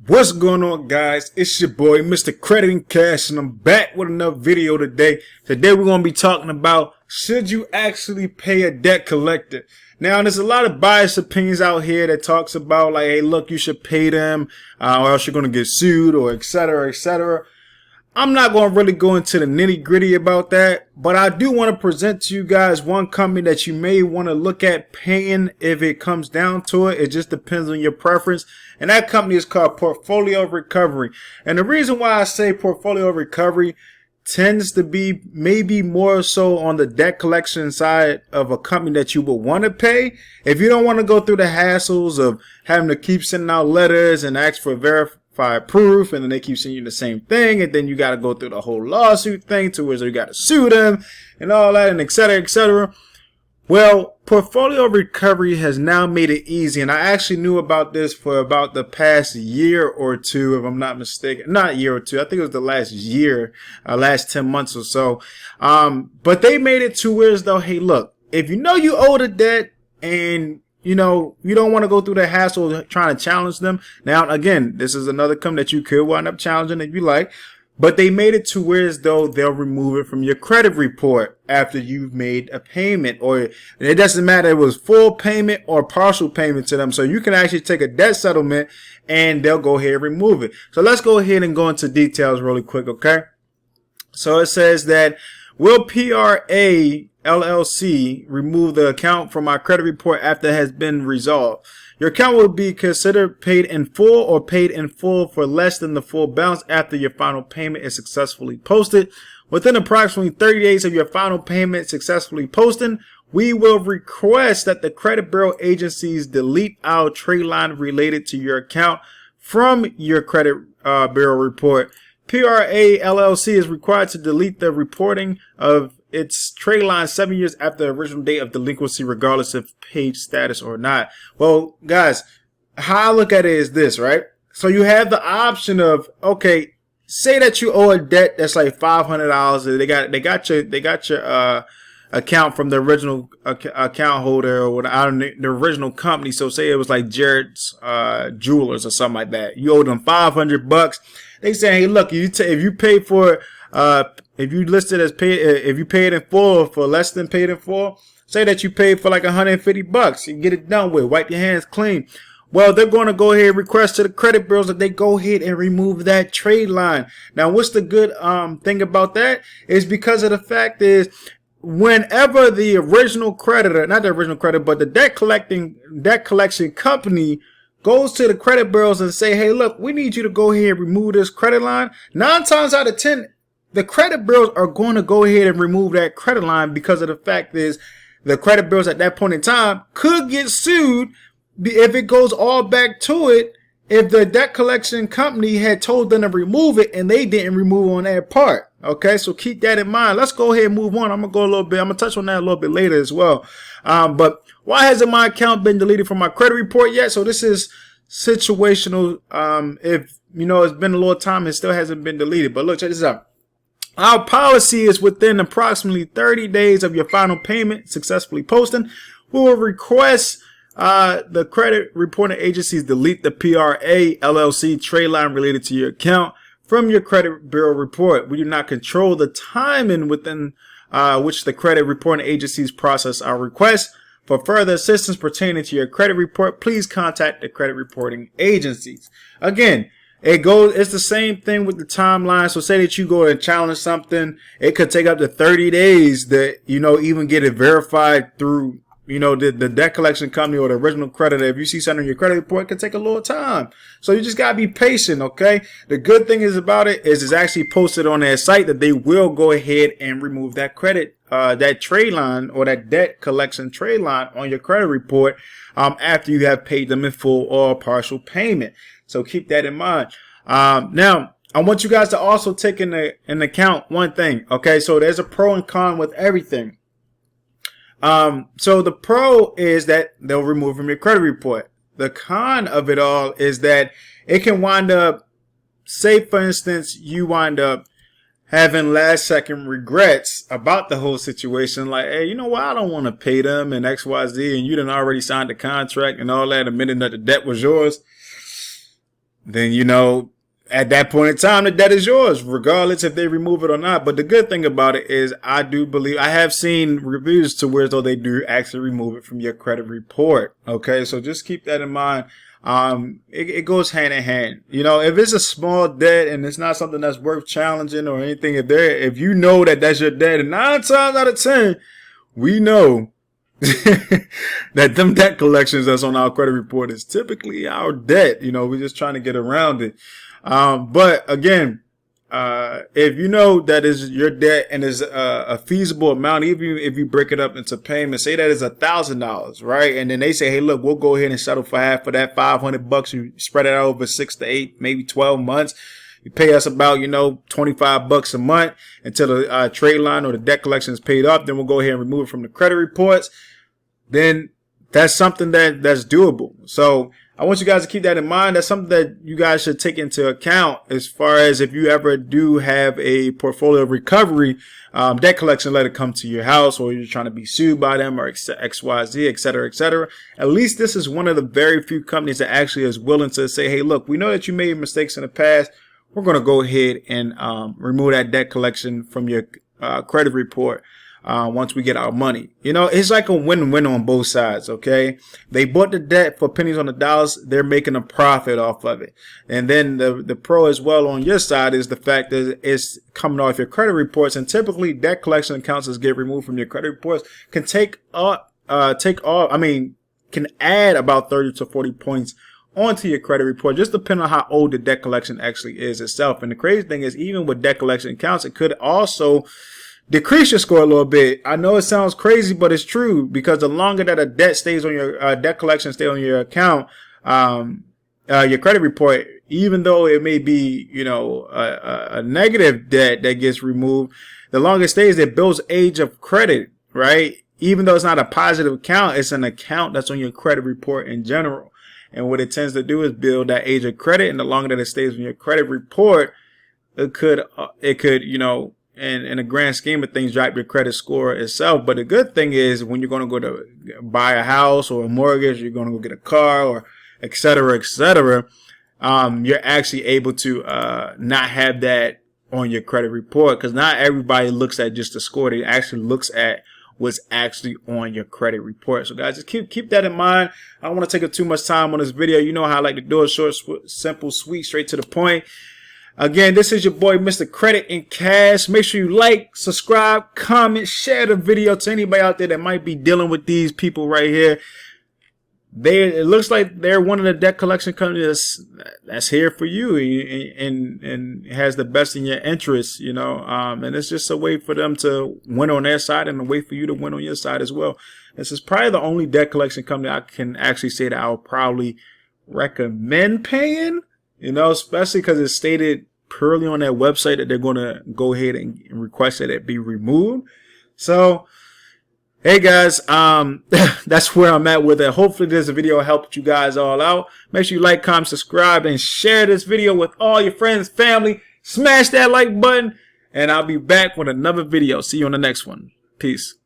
What's going on, guys? It's your boy Mr. Credit and Cash, and I'm back with another video today. Today we're going to be talking about, should you actually pay a debt collector? Now, there's a lot of biased opinions out here that talks about like, hey, look, you should pay them or else you're going to get sued, or etc., etc. I'm not going to really go into the nitty gritty about that, but I do want to present to you guys one company that you may want to look at paying if it comes down to it. It just depends on your preference. And that company is called Portfolio Recovery. And the reason why I say Portfolio Recovery tends to be maybe more so on the debt collection side of a company that you would want to pay. If you don't want to go through the hassles of having to keep sending out letters and ask for verified proof, and then they keep sending you the same thing, and then you got to go through the whole lawsuit thing to where you got to sue them and all that, and etc., etc. Well, Portfolio Recovery has now made it easy, and I actually knew about this for about the past year or two, if I'm not mistaken. Not a year or two, I think it was the last year, last 10 months or so. But they made it to where as though, hey, look, if you know you owe the debt and you know, you don't want to go through the hassle of trying to challenge them. Now, again, this is another company that you could wind up challenging if you like. But they made it to where as though they'll remove it from your credit report after you've made a payment. Or it doesn't matter if it was full payment or partial payment to them. So you can actually take a debt settlement and they'll go ahead and remove it. So let's go ahead and go into details really quick, okay? So it says that, will PRA LLC remove the account from our credit report after it has been resolved? Your account will be considered paid in full or paid in full for less than the full balance after your final payment is successfully posted. Within approximately 30 days of your final payment successfully posting, we will request that the credit bureau agencies delete our trade line related to your account from your credit bureau report. PRA LLC is required to delete the reporting of its trade line 7 years after the original date of delinquency, regardless of paid status or not. Well, guys, how I look at it is this, right? So you have the option of, okay, say that you owe a debt that's like $500. They got your account from the original account holder, or what, I don't know, the original company. So say it was like Jared's Jewelers or something like that. You owe them $500. They say, hey, look, if you pay for if you listed as paid, if you paid in full or for less than paid in full, say that you paid for like $150, you get it done with, wipe your hands clean. Well, they're going to go ahead and request to the credit bureaus that they go ahead and remove that trade line. Now, what's the good thing about that is because of the fact is, whenever the original creditor, not the original creditor, but the debt collection company goes to the credit bureaus and say, hey, look, we need you to go ahead and remove this credit line. 9 times out of 10, the credit bureaus are going to go ahead and remove that credit line because of the fact is the credit bureaus at that point in time could get sued if it goes all back to it, if the debt collection company had told them to remove it and they didn't remove on their part. Okay, so keep that in mind. Let's go ahead and move on. I'm going to touch on that a little bit later as well. But why hasn't my account been deleted from my credit report yet? So this is situational. If, you know, it's been a little time, it still hasn't been deleted. But look, check this out. Our policy is within approximately 30 days of your final payment successfully posting, we will request the credit reporting agencies delete the PRA LLC trade line related to your account from your credit bureau report. We do not control the timing within which the credit reporting agencies process our request. For further assistance pertaining to your credit report, please contact the credit reporting agencies. Again, it's the same thing with the timeline. So say that you go and challenge something, it could take up to 30 days that, you know, even get it verified through, you know, the debt collection company or the original creditor. If you see something in your credit report, it can take a little time. So you just gotta be patient, okay? The good thing is about it is it's actually posted on their site that they will go ahead and remove that credit, that trade line or that debt collection trade line on your credit report, after you have paid them in full or partial payment. So keep that in mind. Now, I want you guys to also take in account one thing, okay? So there's a pro and con with everything. So the pro is that they'll remove from your credit report. The con of it all is that it can wind up, say for instance, you wind up having last second regrets about the whole situation. Like, hey, you know what? I don't want to pay them and X, Y, Z. And you done already signed the contract and all that, admitting that the debt was yours. then, you know, at that point in time, the debt is yours, regardless if they remove it or not. But the good thing about it is I do believe I have seen reviews to where though they do actually remove it from your credit report. Okay. So just keep that in mind. It goes hand in hand. You know, if it's a small debt and it's not something that's worth challenging or anything, if you know that that's your debt, and 9 times out of 10, we know that them debt collections that's on our credit report is typically our debt. You know, we're just trying to get around it. But again, if you know that is your debt and is a feasible amount, even if you break it up into payments, say that is $1,000, right? And then they say, hey, look, we'll go ahead and settle for half of that, $500. You spread it out over 6 to 8, maybe 12 months. You pay us about, you know, $25 a month until the trade line or the debt collection is paid up. Then we'll go ahead and remove it from the credit reports. Then that's something that's doable. So I want you guys to keep that in mind. That's something that you guys should take into account as far as if you ever do have a portfolio recovery debt collection letter come to your house, or you're trying to be sued by them or XYZ, et cetera, et cetera. At least this is one of the very few companies that actually is willing to say, hey, look, we know that you made mistakes in the past. We're going to go ahead and remove that debt collection from your credit report. Once we get our money, you know, it's like a win-win on both sides. Okay. They bought the debt for pennies on the dollars. They're making a profit off of it. And then the pro as well on your side is the fact that it's coming off your credit reports. And typically debt collection accounts that get removed from your credit reports can can add about 30 to 40 points onto your credit report, just depending on how old the debt collection actually is itself. And the crazy thing is, even with debt collection accounts, it could also decrease your score a little bit. I know it sounds crazy, but it's true, because the longer that a debt stays on your debt collection stay on your account, your credit report, even though it may be, you know, a negative debt that gets removed, the longer it stays, it builds age of credit, right? Even though it's not a positive account, it's an account that's on your credit report in general. And what it tends to do is build that age of credit. And the longer that it stays on your credit report, it could, you know, and in the grand scheme of things, drop your credit score itself. But the good thing is, when you're going to go to buy a house or a mortgage, you're going to go get a car, or et cetera, you're actually able to not have that on your credit report, because not everybody looks at just the score. They actually looks at what's actually on your credit report. So guys, just keep that in mind. I don't want to take up too much time on this video. You know how I like to do it: short, simple, sweet, straight to the point. Again, this is your boy, Mr. Credit and Cash. Make sure you like, subscribe, comment, share the video to anybody out there that might be dealing with these people right here. It looks like they're one of the debt collection companies that's here for you and has the best in your interest, you know. And it's just a way for them to win on their side and a way for you to win on your side as well. This is probably the only debt collection company I can actually say that I would probably recommend paying. You know, especially because it's stated purely on their website that they're going to go ahead and request that it be removed. So, hey guys, that's where I'm at with it. Hopefully this video helped you guys all out. Make sure you like, comment, subscribe, and share this video with all your friends, family. Smash that like button, and I'll be back with another video. See you on the next one. Peace.